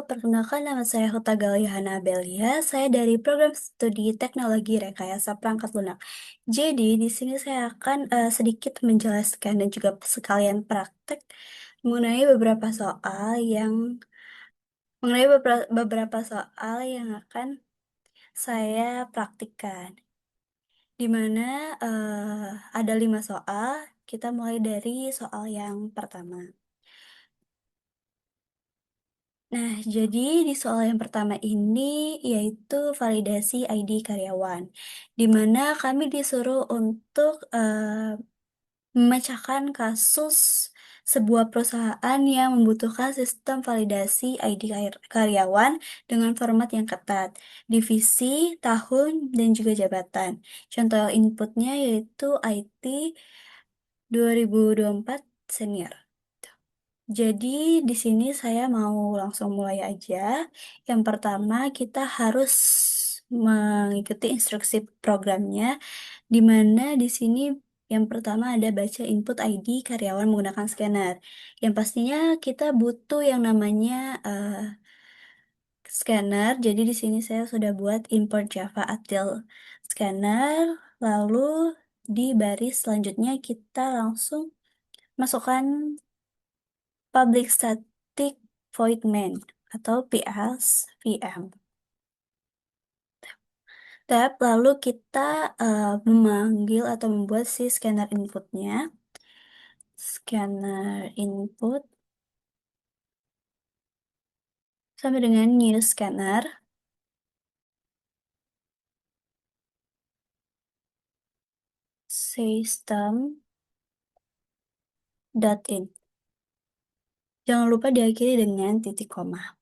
perkenalkan nama saya Huta Galihana Abelia. Saya dari program studi Teknologi Rekayasa Perangkat Lunak. Jadi, di sini saya akan sedikit menjelaskan dan juga sekalian praktek mengenai beberapa soal yang akan saya praktikkan. Di mana ada 5 soal. Kita mulai dari soal yang pertama. Nah, jadi di soal yang pertama ini yaitu validasi ID karyawan, di mana kami disuruh untuk memecahkan kasus sebuah perusahaan yang membutuhkan sistem validasi ID karyawan dengan format yang ketat, divisi, tahun, dan juga jabatan. Contoh inputnya yaitu IT 2024 senior. Jadi di sini saya mau langsung mulai aja. Yang pertama kita harus mengikuti instruksi programnya, di mana di sini yang pertama ada baca input ID karyawan menggunakan scanner. Yang pastinya kita butuh yang namanya scanner. Jadi di sini saya sudah buat import Java Util scanner. Lalu di baris selanjutnya kita langsung masukkan Public Static Void Main atau PSVM. Lalu kita memanggil atau membuat si scanner inputnya. Scanner input sama dengan new scanner system.in. Jangan lupa diakhiri dengan titik koma.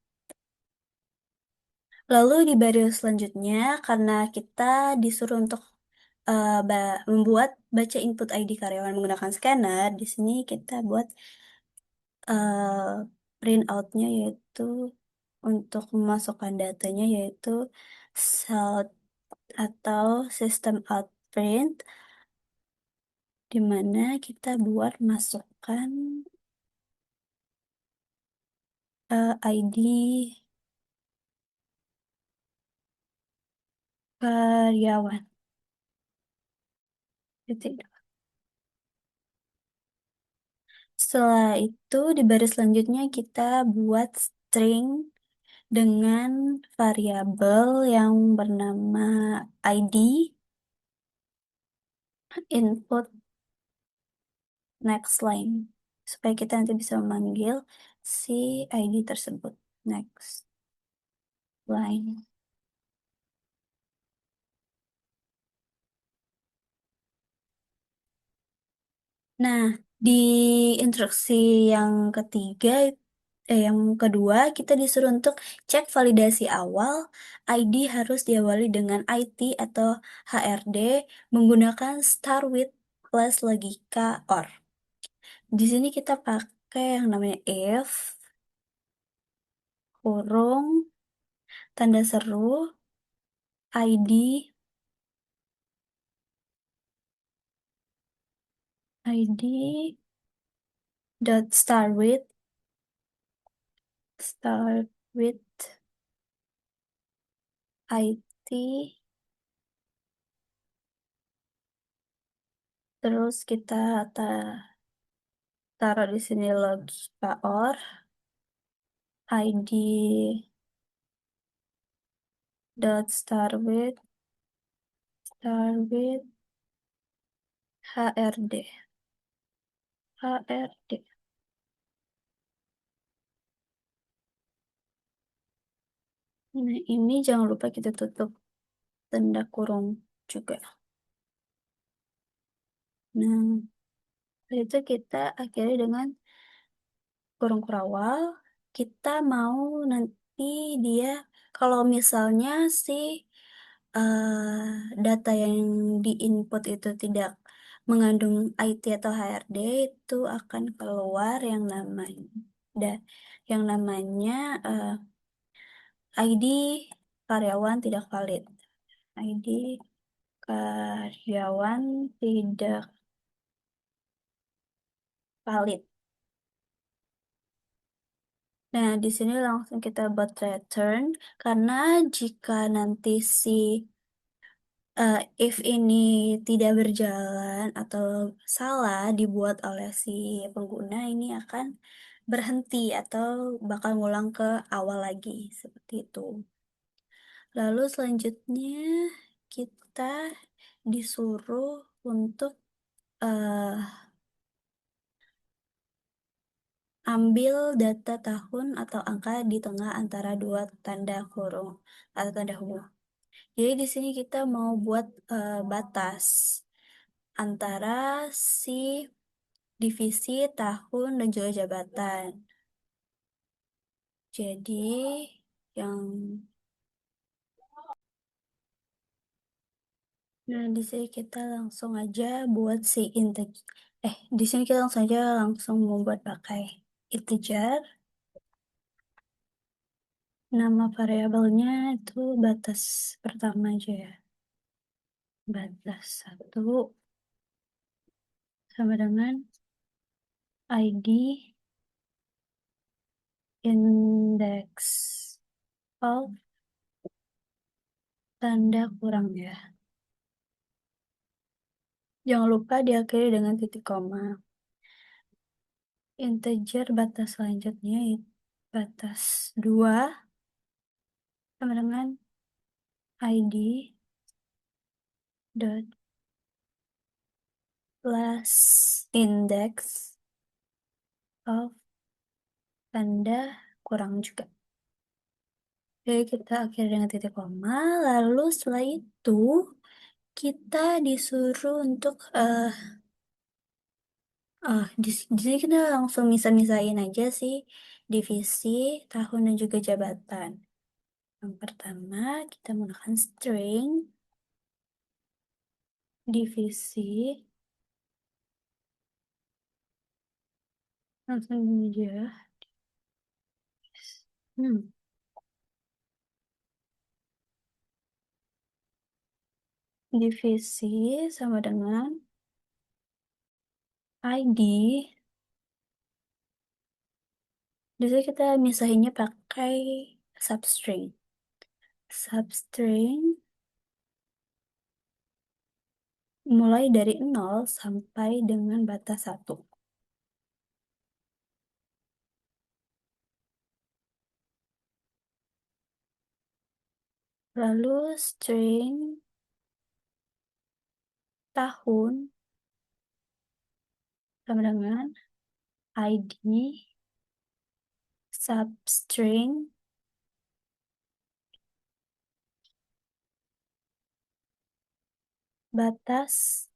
Lalu di baris selanjutnya, karena kita disuruh untuk membuat baca input ID karyawan menggunakan scanner, di sini kita buat print out-nya yaitu untuk memasukkan datanya yaitu SOUT atau System Out Print, di mana kita buat masukkan ID karyawan. Titik. Setelah itu di baris selanjutnya kita buat string dengan variabel yang bernama ID input next line, supaya kita nanti bisa memanggil si ID tersebut. Next line. Nah, di instruksi yang ketiga, yang kedua, kita disuruh untuk cek validasi awal. ID harus diawali dengan IT atau HRD menggunakan start with plus logika OR. Di sini kita pakai yang namanya if, kurung, tanda seru, ID, ID dot start with IT, terus kita taruh di sini logika OR, ID dot start with HRD. Nah, ini jangan lupa kita tutup tanda kurung juga. Nah, setelah itu kita akhiri dengan kurung kurawal. Kita mau nanti dia, kalau misalnya si data yang diinput itu tidak mengandung IT atau HRD, itu akan keluar da- yang namanya ID karyawan tidak valid. ID karyawan tidak valid. Nah, di sini langsung kita buat return karena jika nanti si if ini tidak berjalan atau salah dibuat oleh si pengguna, ini akan berhenti atau bakal ngulang ke awal lagi seperti itu. Lalu selanjutnya kita disuruh untuk eh, ambil data tahun atau angka di tengah antara dua tanda kurung atau tanda hubung. Jadi di sini kita mau buat batas antara si divisi tahun dan juga jabatan. Jadi yang nah di sini kita langsung aja buat si integer. Di sini kita langsung aja langsung membuat pakai integer. Nama variabelnya itu batas pertama aja ya. Batas satu sama dengan ID index of tanda kurang ya. Jangan lupa diakhiri dengan titik koma. Integer batas selanjutnya itu batas 2 sama dengan ID dot last index of tanda kurang juga. Jadi kita akhiri dengan titik koma, lalu setelah itu kita disuruh untuk di sini kita langsung misah-misahin aja sih divisi, tahun dan juga jabatan. Yang pertama kita menggunakan string divisi, langsung ini aja. Hmm, divisi sama dengan ID. Di sini kita misahinnya pakai substring. Substring mulai dari 0 sampai dengan batas 1. Lalu string tahun sama dengan ID substring batas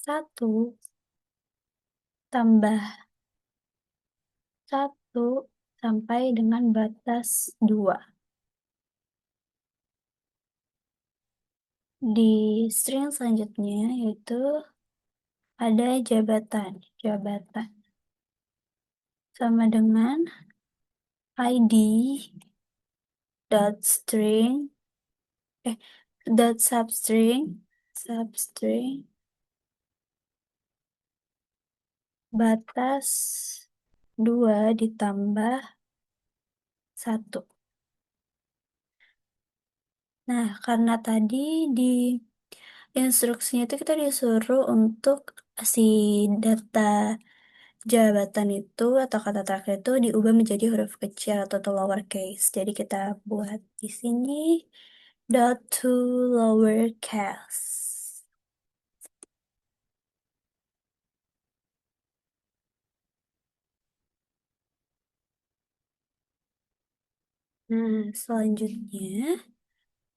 1 tambah 1 sampai dengan batas 2. Di string selanjutnya yaitu ada jabatan. Jabatan sama dengan ID dot string eh dot substring batas 2 ditambah 1. Nah, karena tadi di instruksinya itu kita disuruh untuk si data jabatan itu atau kata terakhir itu diubah menjadi huruf kecil atau lowercase. Jadi kita buat di sini dot to lowercase. Nah, selanjutnya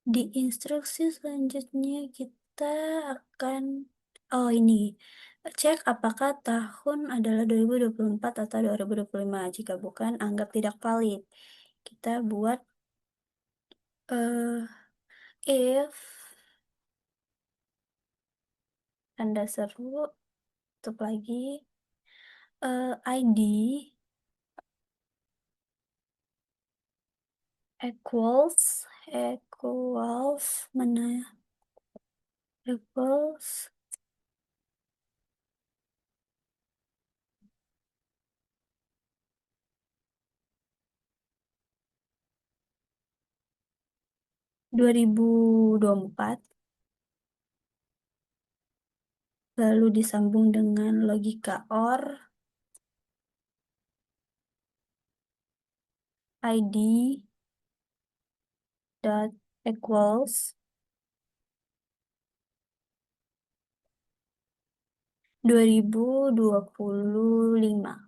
di instruksi selanjutnya kita akan ini cek apakah tahun adalah 2024 atau 2025. Jika bukan, anggap tidak valid. Kita buat if tanda seru, tutup lagi ID equals mana ya? Equals 2024, lalu disambung dengan logika OR, ID dot equals 2025.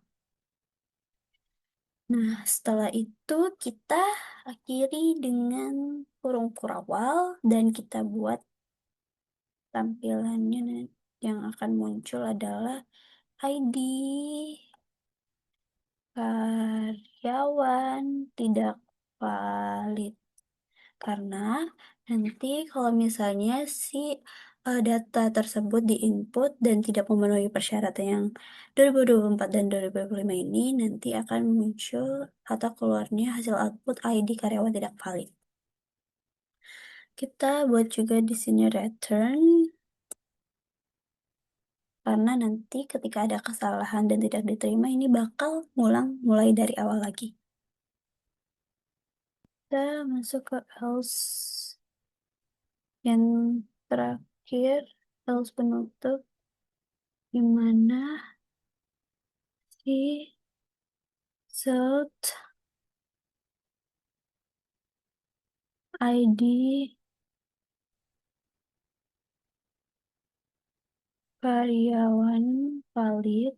Nah, setelah itu kita akhiri dengan kurung kurawal dan kita buat tampilannya yang akan muncul adalah ID karyawan tidak valid. Karena nanti kalau misalnya si data tersebut diinput dan tidak memenuhi persyaratan yang 2024 dan 2025 ini, nanti akan muncul atau keluarnya hasil output ID karyawan tidak valid. Kita buat juga di sini return, karena nanti ketika ada kesalahan dan tidak diterima, ini bakal ngulang mulai dari awal lagi. Kita masuk ke else yang terakhir, else penutup, di mana si set ID karyawan valid.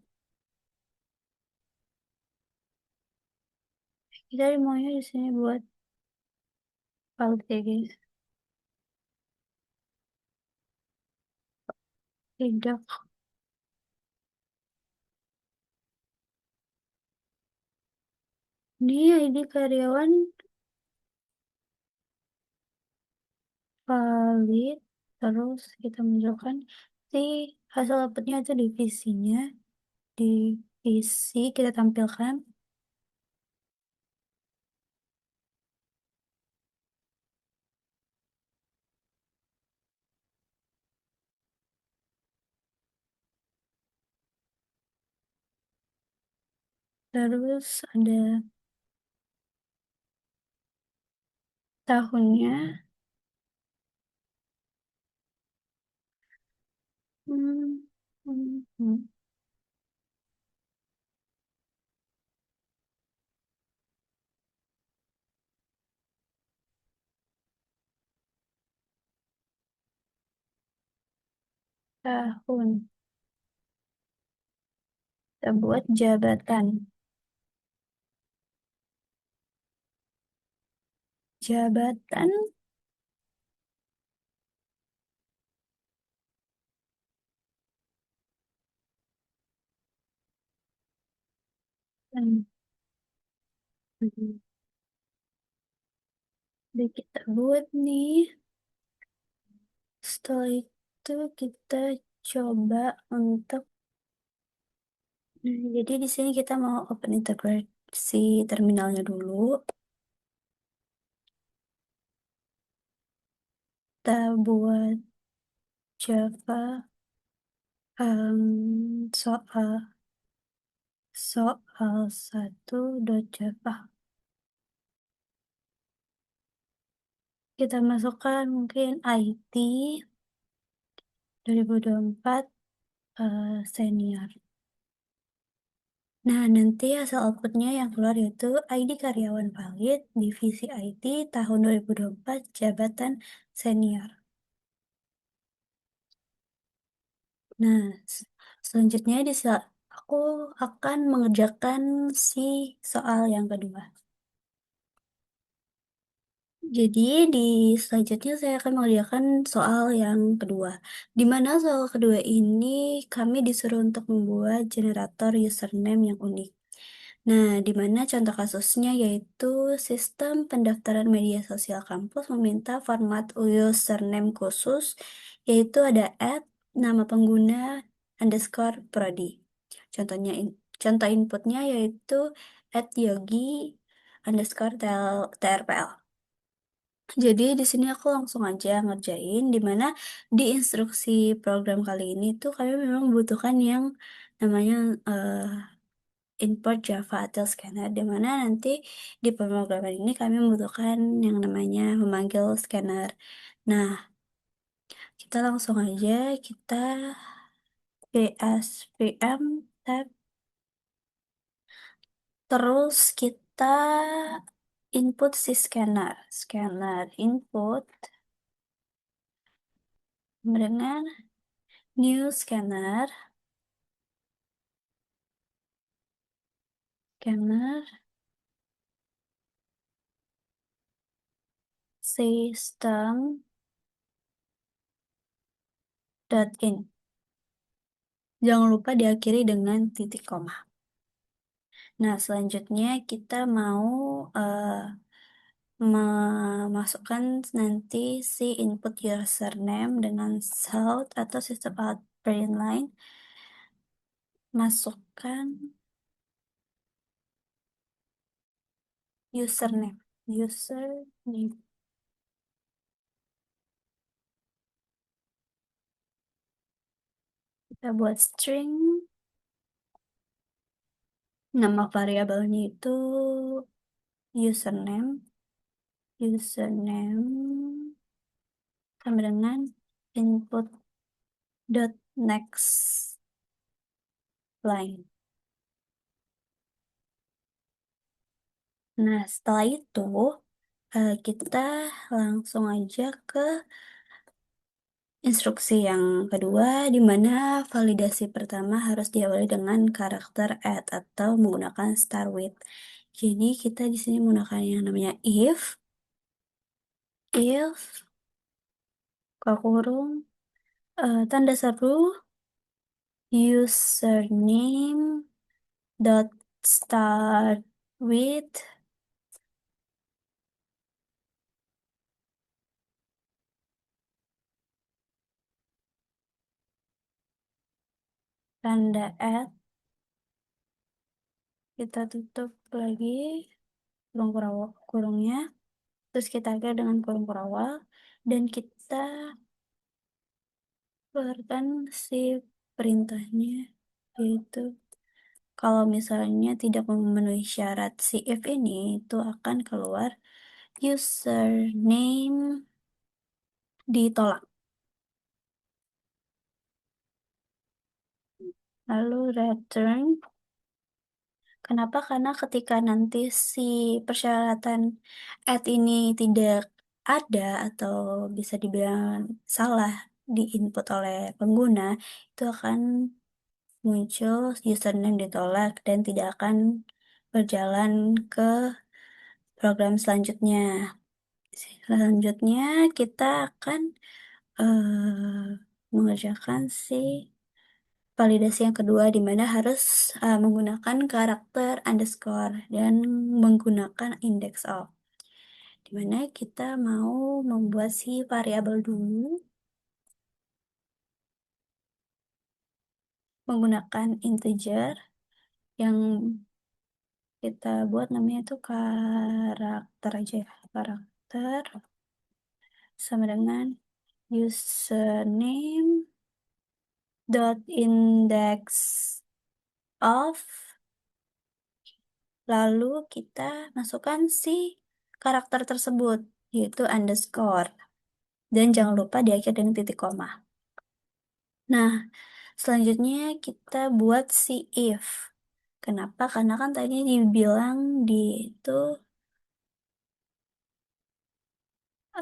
Kita maunya di sini buat valid ya guys. Tidak. Ini ID karyawan valid. Terus kita masukkan si hasil outputnya itu divisinya. Divisi kita tampilkan. Terus ada tahunnya. Hmm, hmm, hmm. Tahun. Kita buat jabatan. Jabatan. Hmm. Udah kita buat nih. Setelah itu kita coba untuk, jadi di sini kita mau open integrasi terminalnya dulu. Kita buat Java soal satu Java. Kita masukkan mungkin IT 2024 senior. Nah, nanti hasil outputnya yang keluar yaitu ID karyawan valid, divisi IT tahun 2024, jabatan senior. Nah, selanjutnya aku akan mengerjakan si soal yang kedua. Jadi di selanjutnya saya akan mengerjakan soal yang kedua. Di mana soal kedua ini kami disuruh untuk membuat generator username yang unik. Nah, di mana contoh kasusnya yaitu sistem pendaftaran media sosial kampus meminta format username khusus, yaitu ada nama pengguna underscore prodi. Contohnya, contoh inputnya yaitu @yogi underscore trpl. Jadi di sini aku langsung aja ngerjain, di mana di instruksi program kali ini tuh kami memang membutuhkan yang namanya import Java atau scanner, di mana nanti di pemrograman ini kami membutuhkan yang namanya memanggil scanner. Nah, kita langsung aja kita PSVM tab, terus kita input si scanner, scanner input dengan new scanner, scanner system dot in. Jangan lupa diakhiri dengan titik koma. Nah, selanjutnya kita mau memasukkan nanti si input username dengan salt atau sistem out print line. Masukkan username. Username. Kita buat string. Nama variabelnya itu username. Username sama dengan input dot next line. Nah, setelah itu kita langsung aja ke instruksi yang kedua, di mana validasi pertama harus diawali dengan karakter add atau menggunakan start with. Jadi kita di sini menggunakan yang namanya if kurung tanda seru username dot start with tanda add, kita tutup lagi kurungnya, terus kita akhir dengan kurung kurawal, dan kita keluarkan si perintahnya, yaitu kalau misalnya tidak memenuhi syarat si if ini, itu akan keluar username ditolak. Lalu return. Kenapa? Karena ketika nanti si persyaratan add ini tidak ada atau bisa dibilang salah di input oleh pengguna, itu akan muncul username ditolak dan tidak akan berjalan ke program selanjutnya. Selanjutnya kita akan mengerjakan si validasi yang kedua, di mana harus menggunakan karakter underscore dan menggunakan index of. Di mana kita mau membuat si variabel dulu menggunakan integer yang kita buat namanya itu karakter aja ya. Karakter sama dengan username dot index of, lalu kita masukkan si karakter tersebut yaitu underscore, dan jangan lupa di akhir dengan titik koma. Nah, selanjutnya kita buat si if. Kenapa? Karena kan tadi dibilang di itu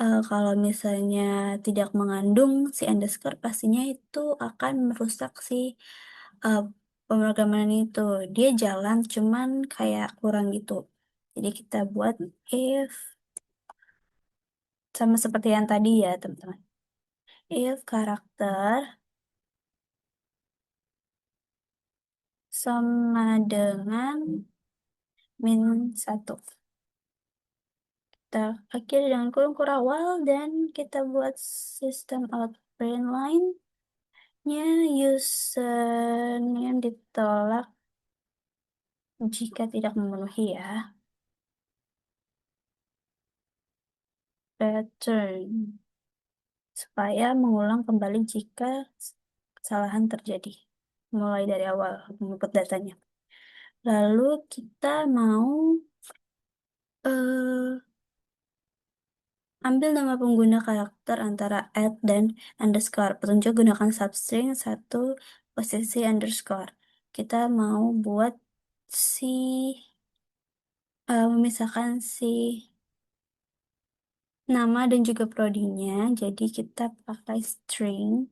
kalau misalnya tidak mengandung si underscore, pastinya itu akan merusak si uh, pemrograman itu. Dia jalan cuman kayak kurang gitu. Jadi kita buat if sama seperti yang tadi ya, teman-teman. If karakter sama dengan -1. Kita akhiri dengan kurung kurawal dan kita buat sistem out print line-nya username ditolak jika tidak memenuhi ya. Return supaya mengulang kembali jika kesalahan terjadi. Mulai dari awal menginput datanya. Lalu kita mau eh, ambil nama pengguna karakter antara dan underscore. Petunjuk gunakan substring satu posisi underscore. Kita mau buat si memisahkan si nama dan juga prodinya. Jadi kita pakai string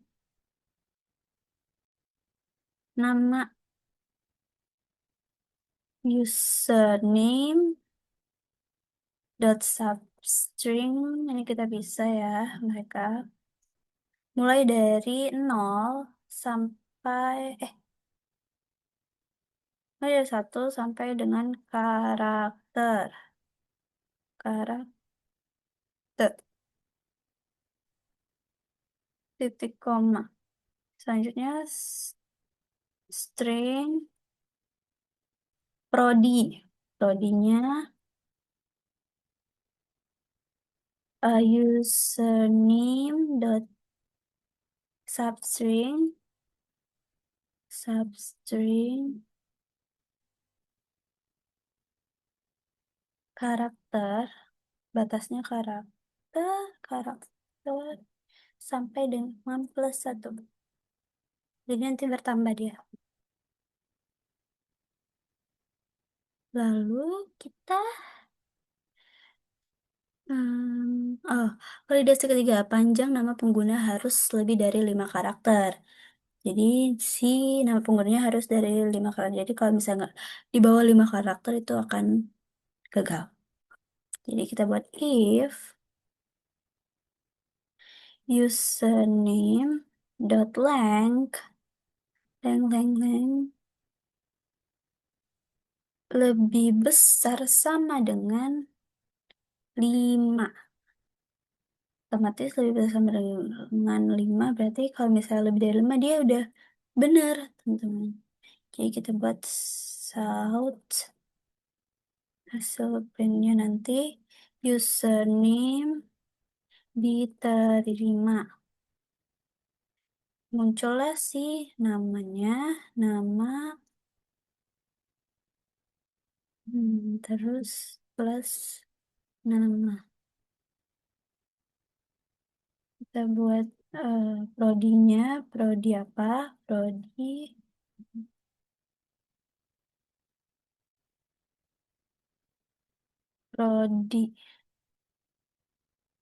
nama username dot substring. Ini kita bisa ya mereka. Mulai dari nol sampai mulai dari satu sampai dengan karakter. Karakter titik koma. Selanjutnya string prodi. Prodinya username dot substring karakter, batasnya karakter sampai dengan plus satu. Jadi nanti bertambah dia. Lalu kita validasi ketiga, panjang nama pengguna harus lebih dari 5 karakter. Jadi si nama penggunanya harus dari 5 karakter. Jadi kalau misalnya nggak di bawah 5 karakter itu akan gagal. Jadi kita buat if username dot length lebih besar sama dengan 5. Otomatis lebih besar sama dengan 5 berarti kalau misalnya lebih dari 5 dia udah bener, teman-teman. Jadi kita buat south hasil printnya nanti username diterima. Muncullah sih namanya, nama, terus plus nama. Kita buat prodinya, prodi apa? Prodi.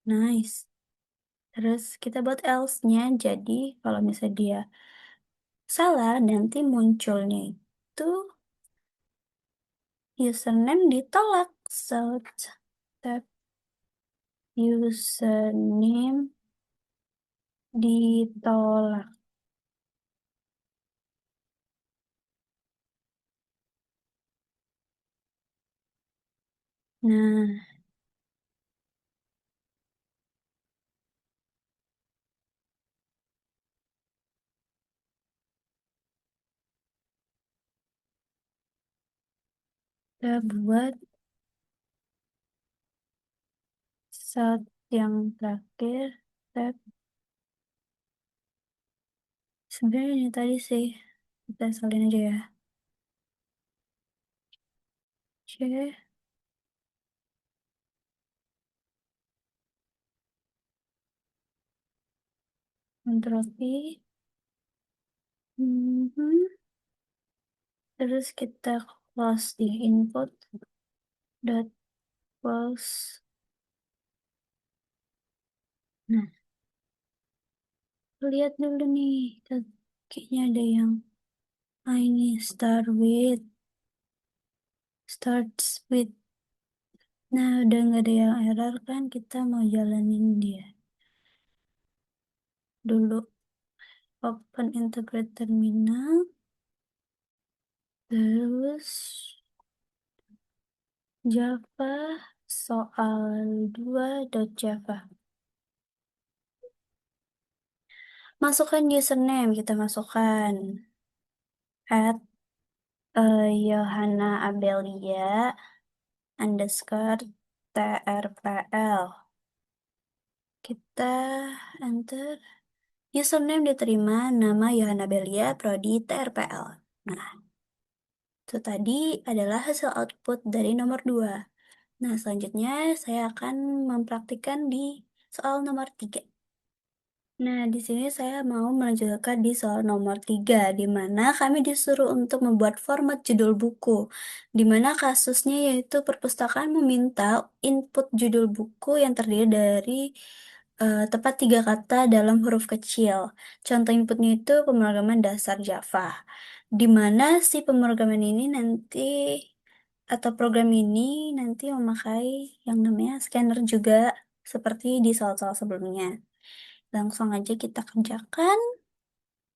Nice. Terus kita buat else-nya. Jadi kalau misalnya dia salah, nanti munculnya itu username ditolak. So, tab username ditolak. Nah, kita buat saat yang terakhir. Tab. Sebenarnya ini tadi sih. Kita salin aja ya. C, Ctrl V. Mhm. Terus kita close di input dot close. Nah, lihat dulu nih. Kayaknya ada yang ini starts with. Nah, udah nggak ada yang error kan? Kita mau jalanin dia dulu. Open integrate terminal. Terus Java soal 2.java. Masukkan username, kita masukkan at Yohana Abelia underscore trpl. Kita enter. Username diterima, nama Yohana Belia, prodi trpl. Nah, Itu tadi adalah hasil output dari nomor 2. Nah, selanjutnya saya akan mempraktikkan di soal nomor 3. Nah, di sini saya mau melanjutkan di soal nomor 3, di mana kami disuruh untuk membuat format judul buku, di mana kasusnya yaitu perpustakaan meminta input judul buku yang terdiri dari tepat 3 kata dalam huruf kecil. Contoh inputnya itu pemrograman dasar Java, di mana si pemrograman ini nanti atau program ini nanti memakai yang namanya scanner juga, seperti di soal-soal sebelumnya. Langsung aja kita kerjakan.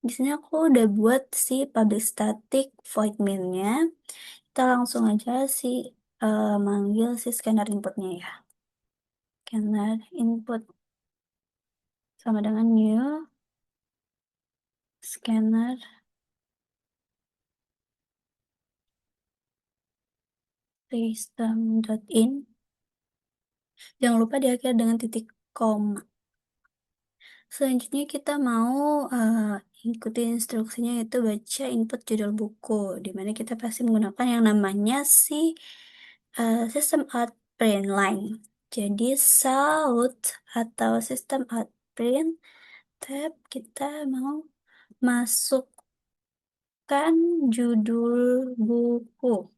Di sini aku udah buat si public static void main-nya. Kita langsung aja manggil si scanner inputnya ya. Scanner input sama dengan new scanner system.in. Jangan lupa diakhiri dengan titik koma. Selanjutnya kita mau ikuti instruksinya, yaitu baca input judul buku, di mana kita pasti menggunakan yang namanya si sistem out print line. Jadi SOUT atau sistem out print tab, kita mau masukkan judul buku.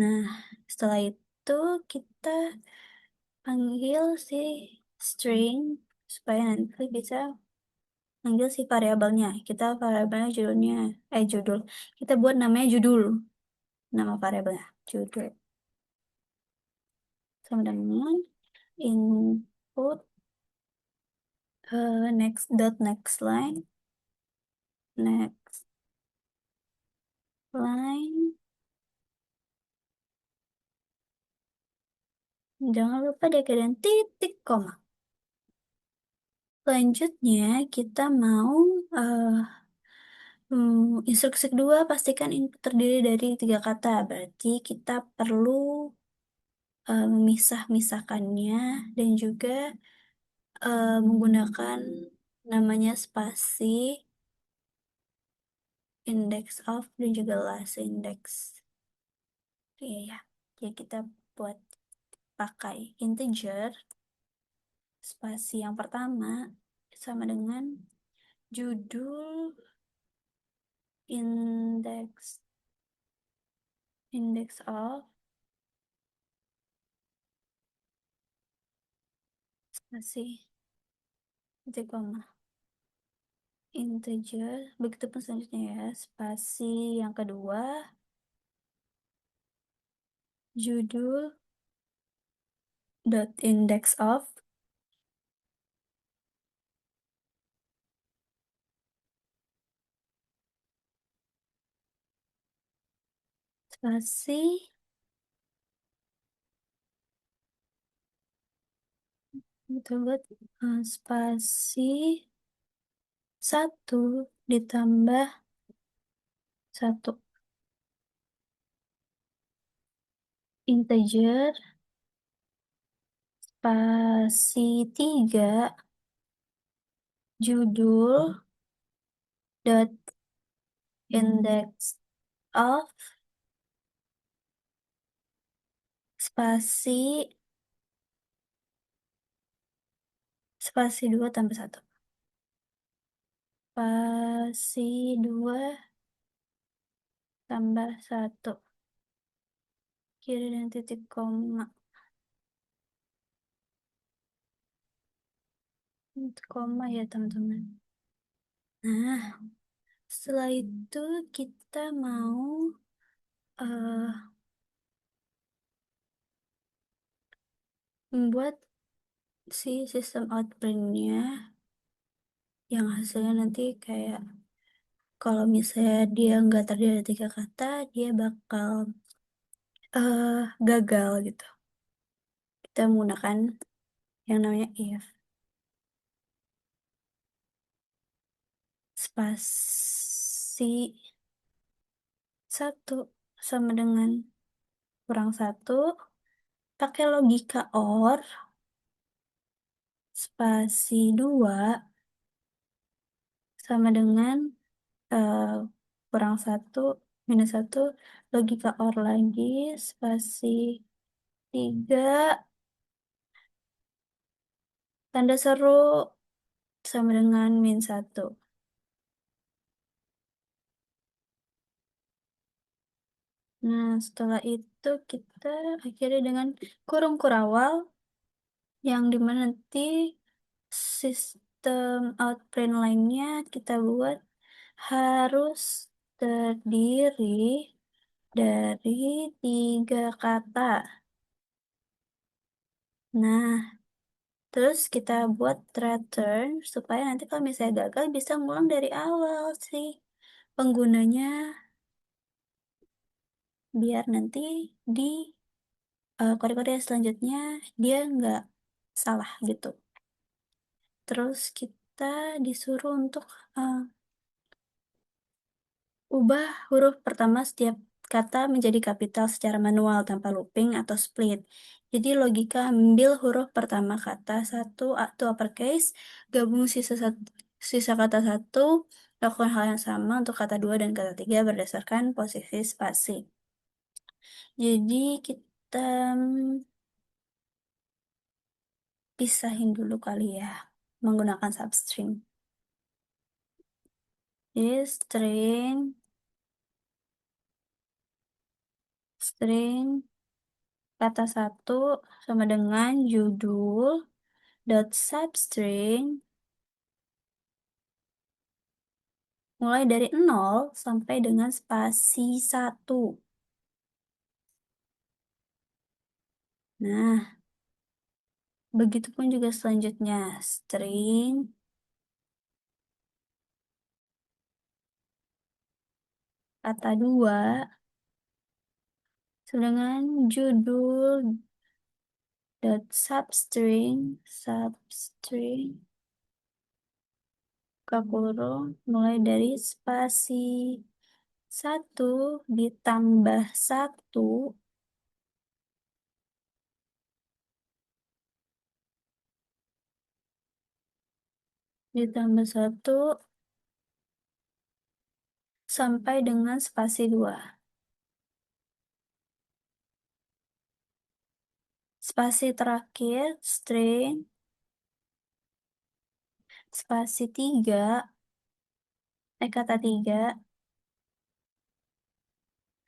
Nah, setelah itu kita panggil si string supaya nanti bisa panggil si variabelnya. Kita variabelnya judul. Kita buat namanya judul. Nama variabelnya judul. Sama dengan input next line, next line. Jangan lupa dengan titik koma. Selanjutnya kita mau instruksi kedua, pastikan input terdiri dari 3 kata. Berarti kita perlu memisah-misahkannya dan juga menggunakan namanya spasi, index of, dan juga last index. Iya ya. Jadi kita buat pakai integer, spasi yang pertama sama dengan judul index of spasi titik koma integer. Begitupun selanjutnya ya, spasi yang kedua judul dot index of spasi itu buat spasi 1 ditambah 1 integer, spasi 3 judul dot index of spasi 2 tambah 1. Spasi 2 tambah 1. Kiri dan titik koma. Titik koma ya teman-teman. Nah, setelah itu kita mau eh, membuat si sistem outprint-nya yang hasilnya nanti kayak kalau misalnya dia nggak terdiri dari 3 kata, dia bakal gagal gitu. Kita menggunakan yang namanya if. Spasi 1 sama dengan kurang 1. Pakai logika OR. Spasi 2 sama dengan kurang 1 minus satu, logika OR lagi, spasi 3, tanda seru sama dengan min satu. Nah, setelah itu kita akhiri dengan kurung kurawal, yang dimana nanti sistem outprint lainnya kita buat harus terdiri dari 3 kata. Nah, terus kita buat return supaya nanti kalau misalnya gagal bisa ngulang dari awal sih penggunanya, biar nanti di kode-kode selanjutnya dia nggak salah gitu. Terus kita disuruh untuk eh, ubah huruf pertama setiap kata menjadi kapital secara manual tanpa looping atau split. Jadi logika ambil huruf pertama kata satu atau uppercase, gabung sisa kata satu, lakukan hal yang sama untuk kata dua dan kata tiga berdasarkan posisi spasi. Jadi kita pisahin dulu kali ya menggunakan substring. Jadi string kata satu sama dengan judul dot substring mulai dari 0 sampai dengan spasi 1. Nah, begitupun juga selanjutnya. String kata 2 dengan judul dot substring kurung mulai dari spasi 1 ditambah 1 ditambah 1 sampai dengan spasi 2. Spasi terakhir string spasi 3 kata 3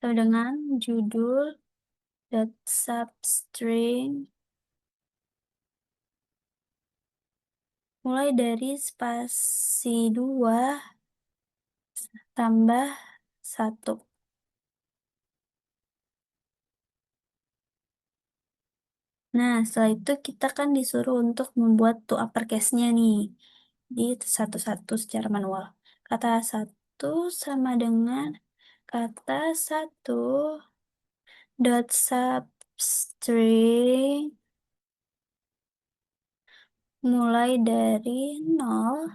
sama dengan judul dot substring mulai dari spasi 2 tambah 1. Nah, setelah itu kita kan disuruh untuk membuat tuh uppercase-nya nih di satu-satu secara manual. Kata satu sama dengan kata satu dot substring mulai dari 0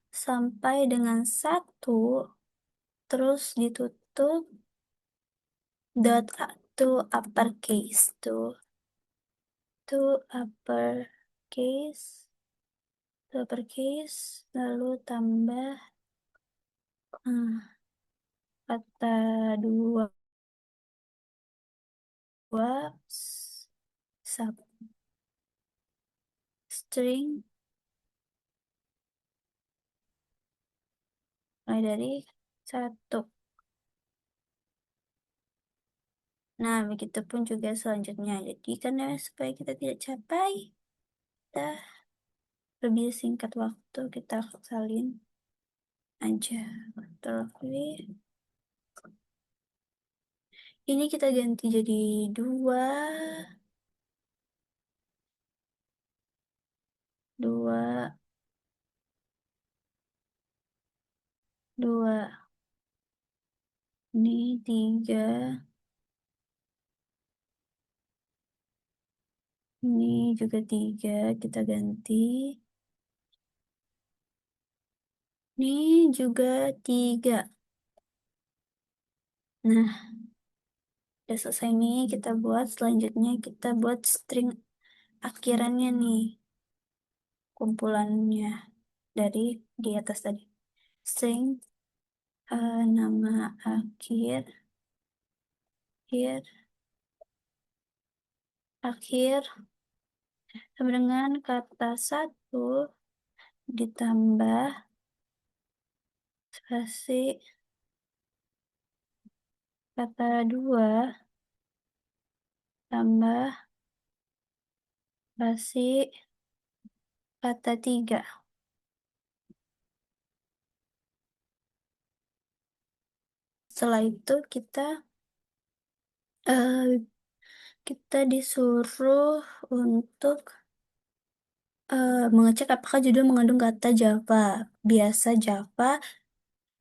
sampai dengan 1 terus ditutup dot to uppercase to uppercase lalu tambah eh, kata dua substring mulai dari 1. Nah, begitupun juga selanjutnya. Jadi karena supaya kita tidak capai, kita lebih singkat waktu, kita salin aja. Terus ini kita ganti jadi 2, 2, 2. Ini 3, ini juga 3, kita ganti. Ini juga 3. Nah, udah selesai nih, kita buat selanjutnya, kita buat string akhirannya nih, kumpulannya dari di atas tadi. String nama akhir, akhir, akhir, sama dengan kata satu ditambah spasi kata dua tambah spasi kata tiga. Setelah itu eh, kita disuruh untuk mengecek apakah judul mengandung kata Java biasa, Java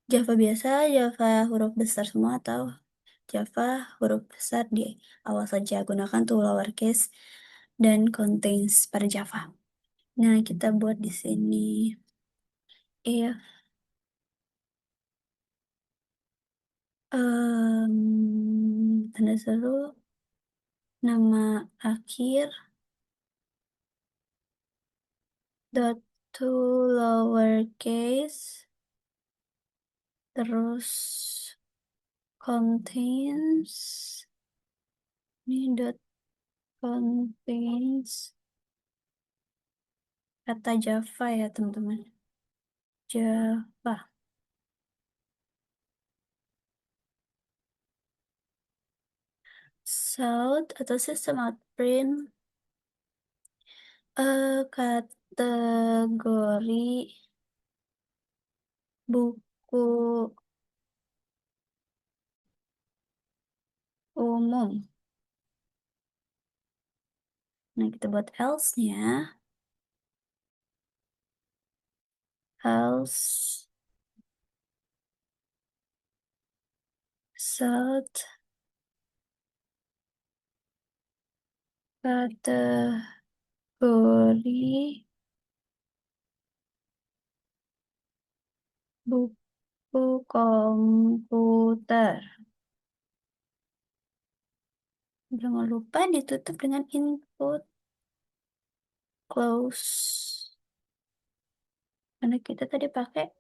biasa, Java huruf besar semua, atau Java huruf besar di awal saja. Gunakan tool lowercase dan contains pada Java. Nah, kita buat di sini. Iya. Tanda seru, nama akhir, dot to lowercase, terus contains, ini dot contains kata Java ya teman-teman. Java. South atau sistem outprint kategori buku umum. Nah, kita buat else-nya. Else South kategori buku komputer. Jangan lupa ditutup dengan input close. Karena kita tadi pakai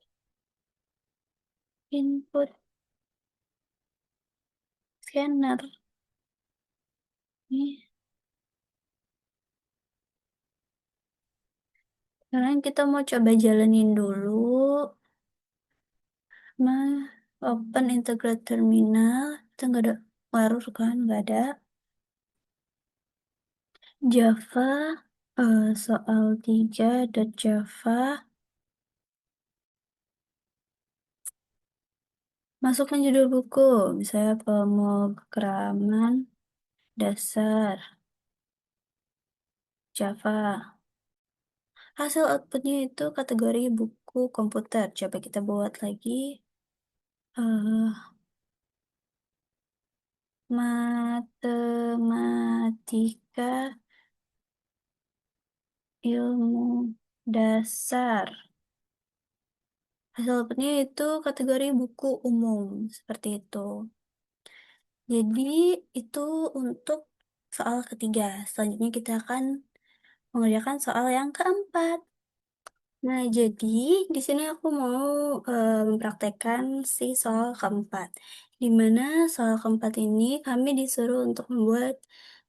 input scanner. Nih, sekarang kita mau coba jalanin dulu. Open integrate terminal. Kita nggak ada error kan? Nggak ada. Java soal 3.java. Masukkan judul buku, misalnya pemrograman dasar Java. Hasil outputnya itu kategori buku komputer. Coba kita buat lagi. eh Matematika ilmu dasar. Hasil outputnya itu kategori buku umum. Seperti itu. Jadi itu untuk soal ketiga. Selanjutnya kita akan mengerjakan soal yang keempat. Nah, jadi di sini aku mau mempraktekkan si soal keempat. Di mana soal keempat ini kami disuruh untuk membuat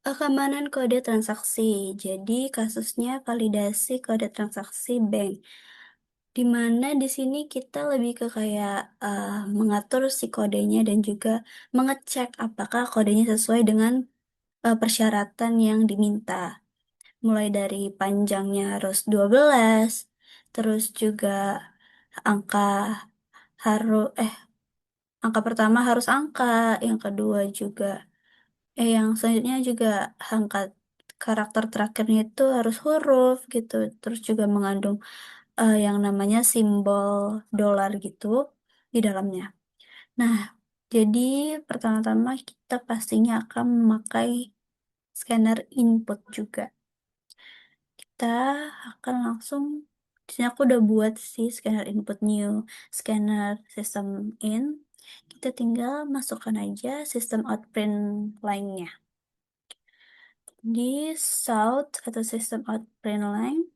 keamanan kode transaksi. Jadi kasusnya validasi kode transaksi bank. Di mana di sini kita lebih ke kayak mengatur si kodenya dan juga mengecek apakah kodenya sesuai dengan persyaratan yang diminta. Mulai dari panjangnya harus 12, terus juga angka harus angka pertama harus angka, yang kedua juga yang selanjutnya juga angka karakter terakhirnya itu harus huruf gitu. Terus juga mengandung yang namanya simbol dolar gitu di dalamnya. Nah, jadi pertama-tama kita pastinya akan memakai scanner input juga. Kita akan langsung di sini aku udah buat si scanner input new scanner system in. Kita tinggal masukkan aja sistem outprint line-nya. Di south atau sistem outprint line,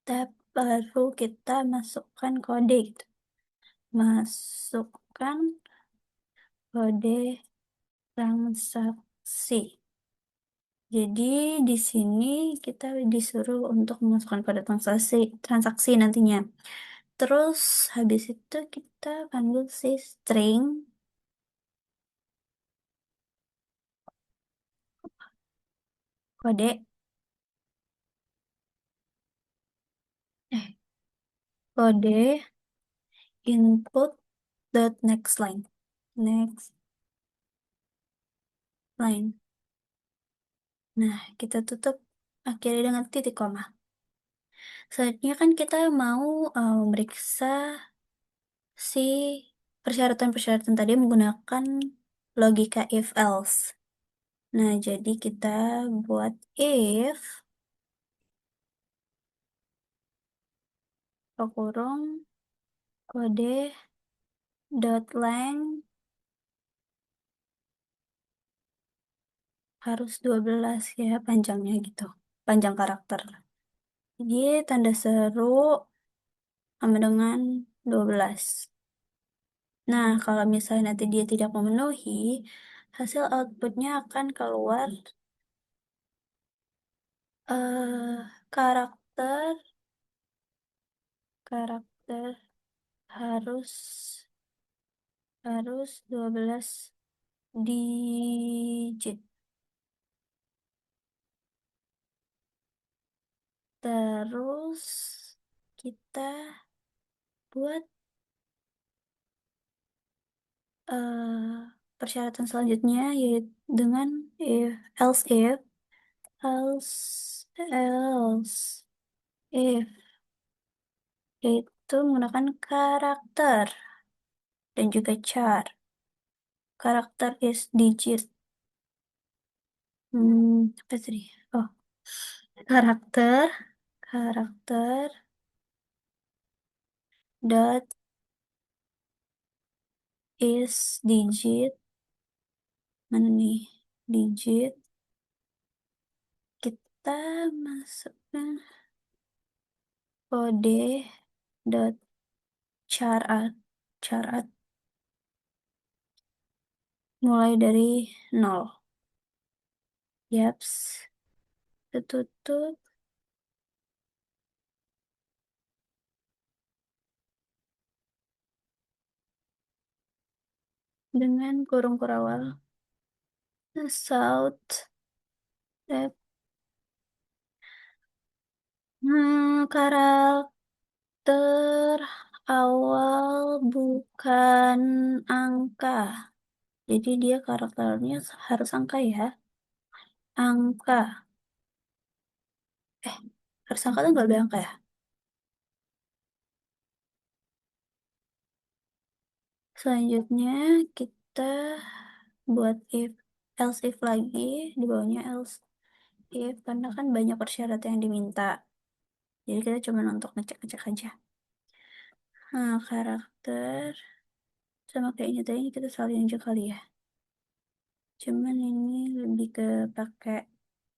tab baru kita masukkan kode gitu. Masukkan kode transaksi. Jadi di sini kita disuruh untuk memasukkan kode transaksi nantinya. Terus habis itu kita panggil si string kode eh kode input dot next line. Next line. Nah, kita tutup akhirnya dengan titik koma. Selanjutnya kan kita mau memeriksa si persyaratan-persyaratan tadi menggunakan logika if else. Nah, jadi kita buat if kurung kode dot length harus 12 ya panjangnya gitu. Panjang karakter. Jadi tanda seru sama dengan 12. Nah, kalau misalnya nanti dia tidak memenuhi, hasil outputnya akan keluar eh karakter karakter harus harus 12 digit. Terus kita buat persyaratan selanjutnya yaitu dengan if else if yaitu menggunakan karakter dan juga char. Karakter is digit. Apa tadi? Oh, karakter karakter dot is digit. Mana nih? Digit. Kita masukkan kode dot chart chart mulai dari 0. Yaps. Tutup dengan kurung kurawal. South. Karakter awal bukan angka. Jadi dia karakternya harus angka ya. Angka. Eh, harus angka tuh nggak boleh angka ya? Selanjutnya kita buat else if lagi. Di bawahnya else if. Karena kan banyak persyarat yang diminta. Jadi kita cuma untuk ngecek-ngecek aja. Nah, karakter. Sama kayak ini tadi kita salin aja kali ya. Cuman ini lebih ke pakai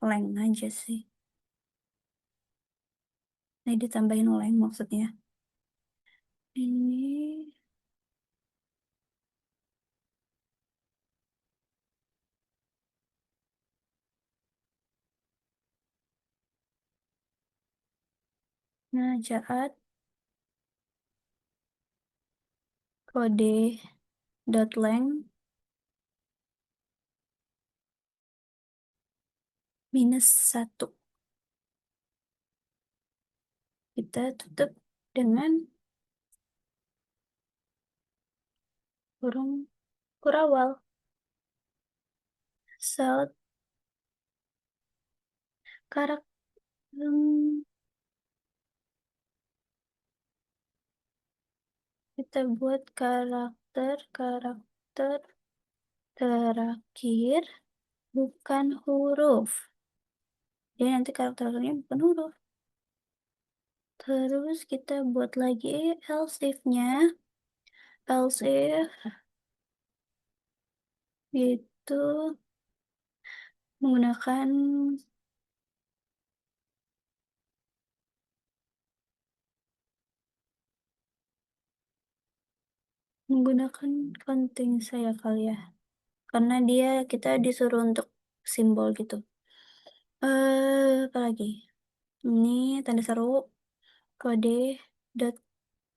length aja sih. Ini ditambahin length maksudnya. Ini najaat kode dot length -1. Kita tutup dengan kurung kurawal. Salt karakter kita buat karakter terakhir bukan huruf. Jadi nanti karakternya bukan huruf. Terus kita buat lagi else if-nya. Else if itu menggunakan Menggunakan counting saya kali ya. Karena kita disuruh untuk simbol gitu. Apa lagi? Ini tanda seru, kode, dot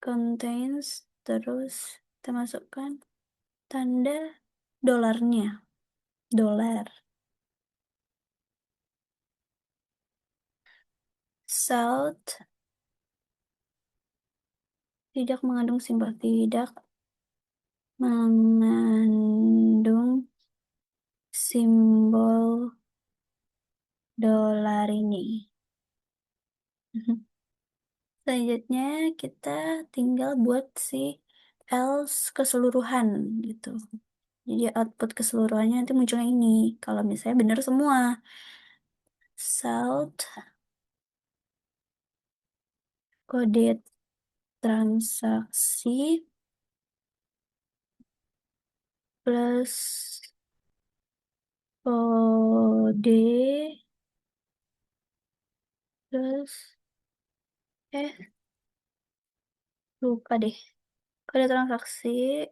contains, terus kita masukkan tanda dolarnya. Dolar. Salt tidak mengandung simbol. Tidak mengandung simbol dolar ini. Selanjutnya kita tinggal buat si else keseluruhan gitu. Jadi output keseluruhannya nanti munculnya ini. Kalau misalnya benar semua. Salt kode transaksi plus kode plus lupa deh. Kode transaksi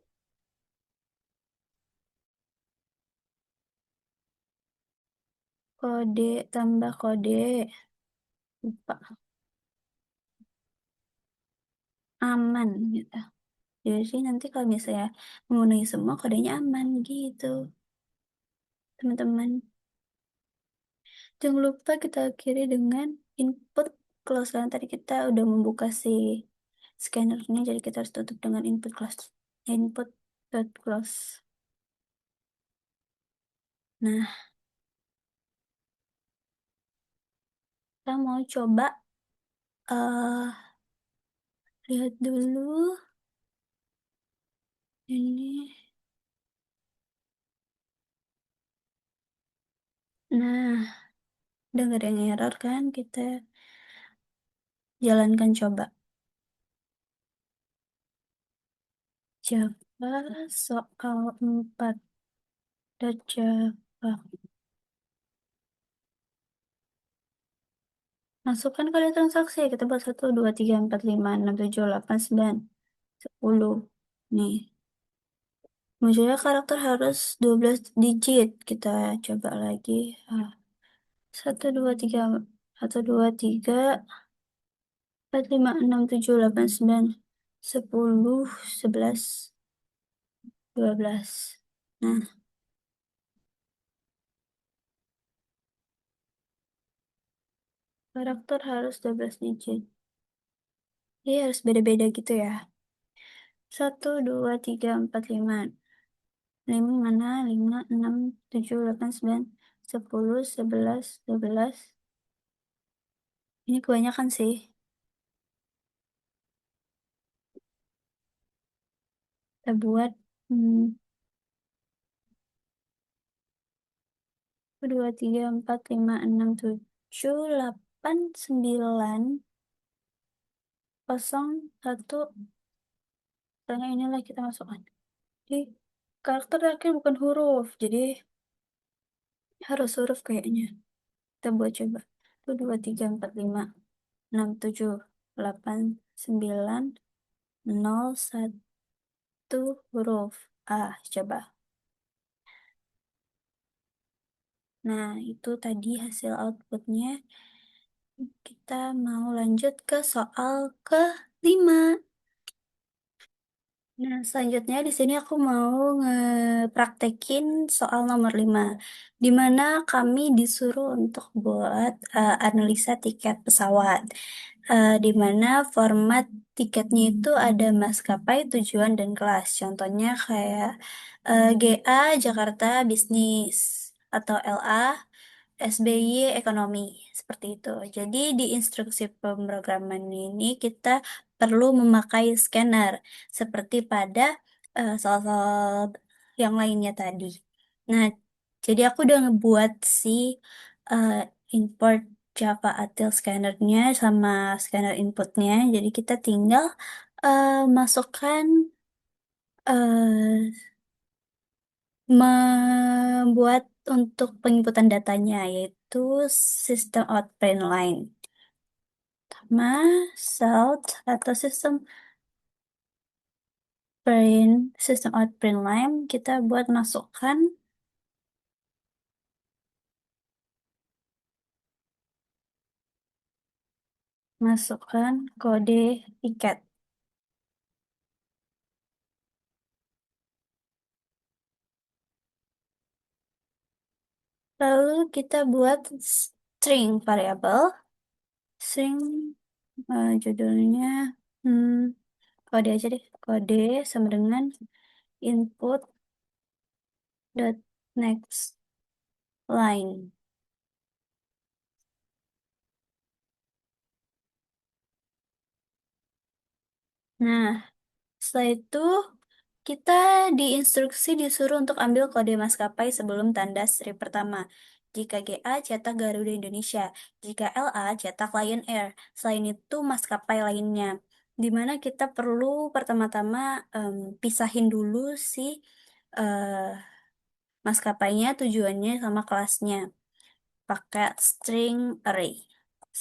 kode tambah kode lupa aman gitu. Jadi nanti kalau misalnya memenuhi semua kodenya aman gitu, teman-teman. Jangan lupa kita akhiri dengan input close. Karena tadi kita udah membuka si scannernya, jadi kita harus tutup dengan input close. Input dot close. Nah, kita mau coba eh lihat dulu ini. Nah, udah nggak ada yang error kan? Kita jalankan coba. Java soal 4. Java. Masukkan kode transaksi. Kita buat 1, 2, 3, 4, 5, 6, 7, 8, 9, 10. Munculnya karakter harus 12 digit. Kita coba lagi. Ah, 1, 2, 3, 1, 2, 3, 4, 5, 6, 7, 8, 9, 10, 11, 12. Nah, karakter harus 12 digit. Jadi harus beda-beda gitu ya. 1, 2, 3, 4, 5. 5 mana? 5, 6, 7, 8, 9, 10, 11, 12. Ini kebanyakan sih. Kita buat 2, 3, 4, 5, 6, 7, 8, 9, 0, 1. Karena inilah kita masukkan. Jadi karakter terakhir bukan huruf. Jadi harus huruf kayaknya. Kita buat coba. 1, 2, 3, 4, 5, 6, 7, 8, 9, 0, 1 huruf A. Coba. Nah, itu tadi hasil outputnya. Kita mau lanjut ke soal ke-5. Nah, selanjutnya di sini aku mau ngepraktekin soal nomor 5, di mana kami disuruh untuk buat analisa tiket pesawat, di mana format tiketnya itu ada maskapai, tujuan, dan kelas. Contohnya kayak GA Jakarta Bisnis atau LA SBY Ekonomi, seperti itu. Jadi di instruksi pemrograman ini kita perlu memakai scanner seperti pada soal-soal yang lainnya tadi. Nah, jadi aku udah ngebuat si eh, import Java Util scannernya sama scanner inputnya. Jadi kita tinggal masukkan eh, membuat untuk penginputan datanya, yaitu sistem out print line sama salt atau sistem sistem out print line, kita buat masukkan kode tiket. Lalu kita buat string variabel, string judulnya hmm, kode aja deh, kode sama dengan input dot next line. Nah, setelah itu kita disuruh untuk ambil kode maskapai sebelum tanda strip pertama. Jika GA cetak Garuda Indonesia, jika LA cetak Lion Air. Selain itu maskapai lainnya. Di mana kita perlu pertama-tama pisahin dulu si eh, maskapainya, tujuannya sama kelasnya. Pakai string array.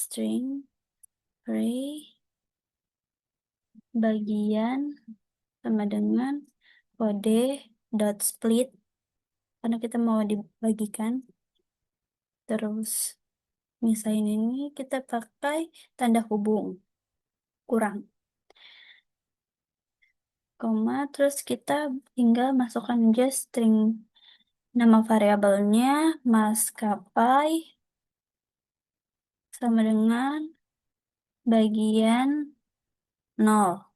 String array bagian sama dengan kode dot split karena kita mau dibagikan. Terus misalnya ini kita pakai tanda hubung kurang koma, terus kita tinggal masukkan aja string nama variabelnya maskapai sama dengan bagian 0.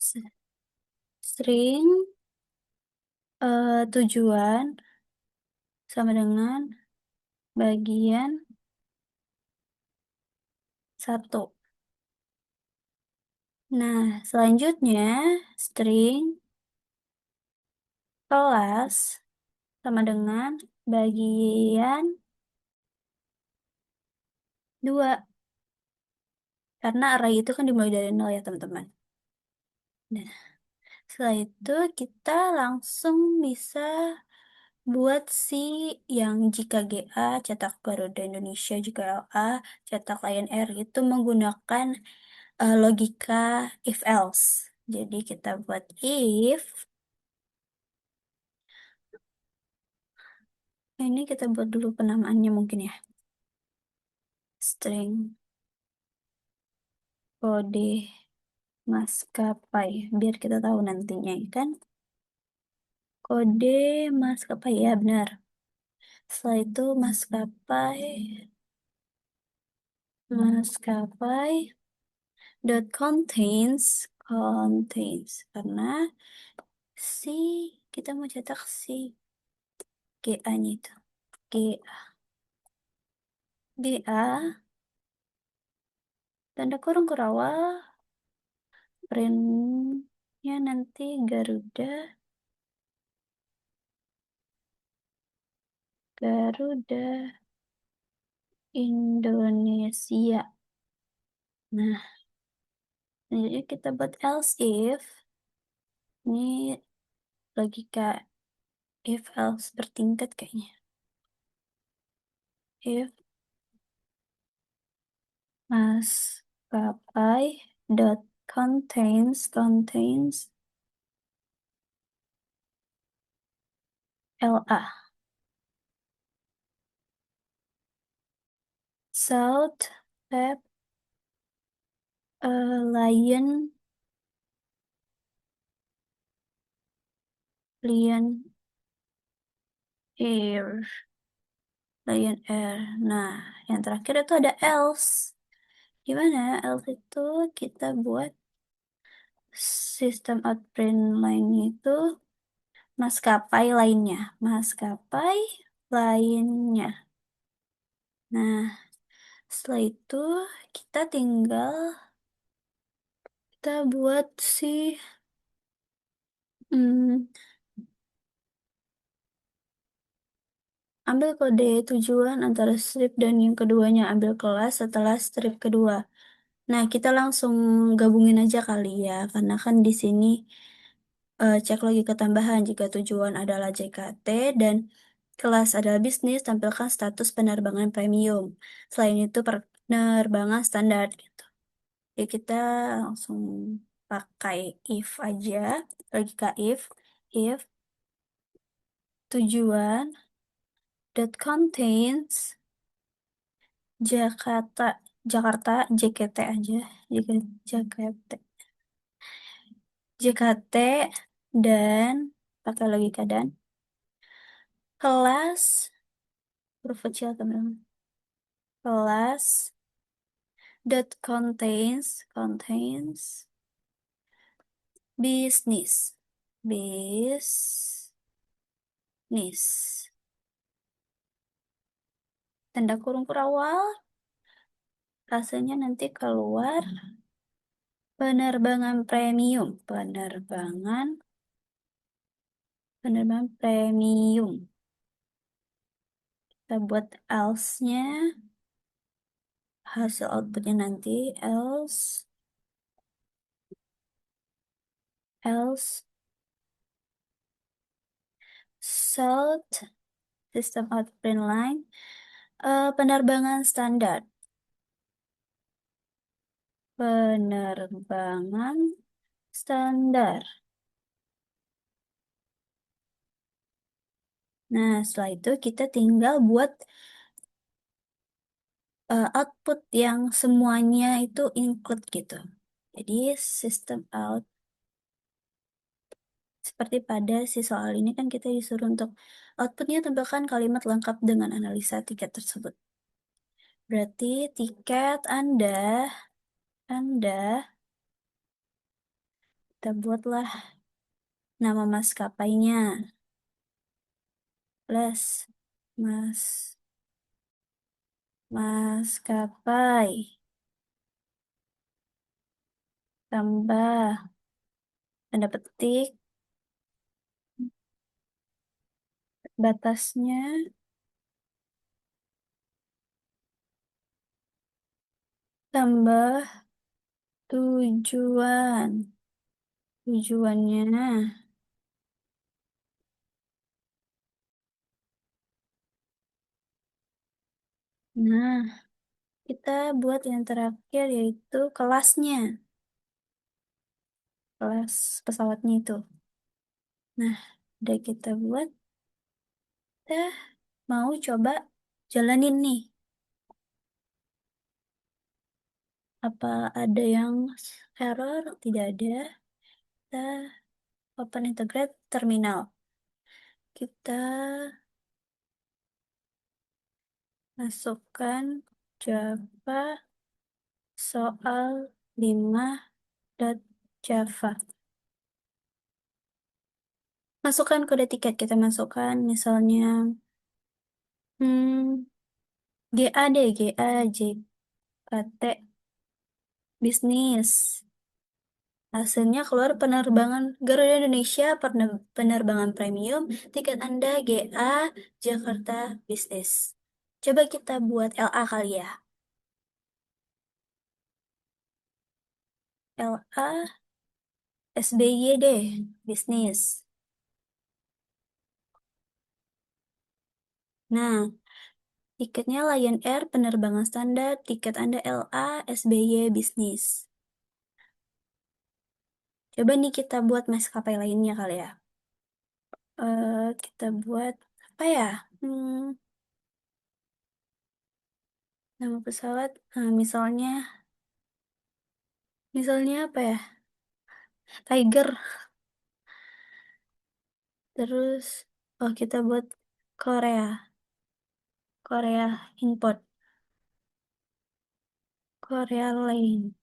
S- String tujuan sama dengan bagian 1. Nah, selanjutnya string kelas sama dengan bagian 2. Karena array itu kan dimulai dari 0 ya, teman-teman. Nah, setelah itu kita langsung bisa buat si yang jika GA cetak Garuda Indonesia, jika LA cetak Lion Air itu menggunakan logika if else. Jadi kita buat if, ini kita buat dulu penamaannya mungkin ya. String kode maskapai biar kita tahu nantinya ya kan. Kode maskapai ya benar. Setelah itu maskapai dot contains karena si kita mau cetak si GA-nya itu GA tanda kurung kurawal printnya nanti Garuda Indonesia. Nah, jadi kita buat else if ini logika if else bertingkat kayaknya. If maskapai dot contains LA South Lab Lion Lion Air Lion Air. Nah, yang terakhir itu ada else. Gimana else itu kita buat sistem outprint lainnya itu maskapai lainnya. Nah, setelah itu kita tinggal kita buat hmm, ambil kode tujuan antara strip dan yang keduanya, ambil kelas setelah strip kedua. Nah, kita langsung gabungin aja kali ya, karena kan di sini cek logika tambahan jika tujuan adalah JKT dan kelas adalah bisnis, tampilkan status penerbangan premium. Selain itu penerbangan standar gitu. Ya kita langsung pakai if aja, logika if tujuan that contains Jakarta, Jakarta, JKT aja, JKT, JKT dan pakai logika dan kelas huruf kecil teman-teman, kelas that contains business, business, tanda kurung awal, hasilnya nanti keluar penerbangan premium, penerbangan premium. Kita buat else-nya, hasil outputnya nanti else salt system out print line, penerbangan standar, penerbangan standar. Nah, setelah itu kita tinggal buat output yang semuanya itu include gitu. Jadi system out seperti pada si soal ini kan kita disuruh untuk outputnya tambahkan kalimat lengkap dengan analisa tiket tersebut. Berarti tiket Anda kita buatlah nama maskapainya plus mas maskapai tambah tanda petik batasnya tambah tujuan tujuannya. Nah, kita buat yang terakhir yaitu kelasnya, kelas pesawatnya itu. Nah, udah kita buat, kita mau coba jalanin nih. Apa ada yang error? Tidak ada. Kita open integrate terminal. Kita masukkan Java soal 5.java. Masukkan kode tiket, kita masukkan misalnya hmm, GA deh, GA, JKT, bisnis. Hasilnya keluar penerbangan Garuda Indonesia, penerbangan premium, tiket Anda GA, Jakarta Bisnis. Coba kita buat LA kali ya. LA, SBY deh, bisnis. Nah, tiketnya Lion Air, penerbangan standar, tiket Anda LA, SBY bisnis. Coba nih kita buat maskapai lainnya kali ya. Kita buat apa ya? Nama pesawat, misalnya apa ya? Tiger. Terus, oh kita buat Korea, Korea import, Korea Line.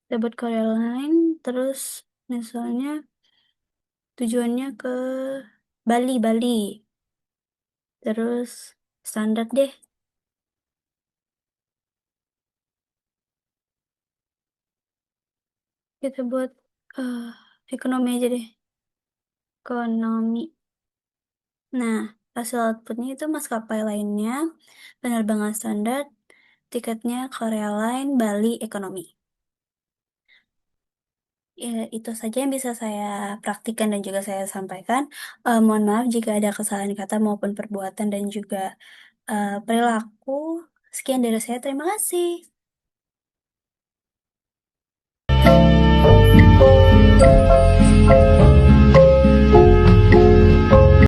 Kita buat Korea Line, terus misalnya tujuannya ke Bali, Bali. Terus standar deh. Kita buat eh, ekonomi aja deh, ekonomi. Nah, hasil outputnya itu maskapai lainnya, penerbangan standar, tiketnya Korea Line, Bali, ekonomi. Ya, itu saja yang bisa saya praktikkan dan juga saya sampaikan. Mohon maaf jika ada kesalahan kata maupun perbuatan dan juga perilaku. Sekian dari saya, terima kasih.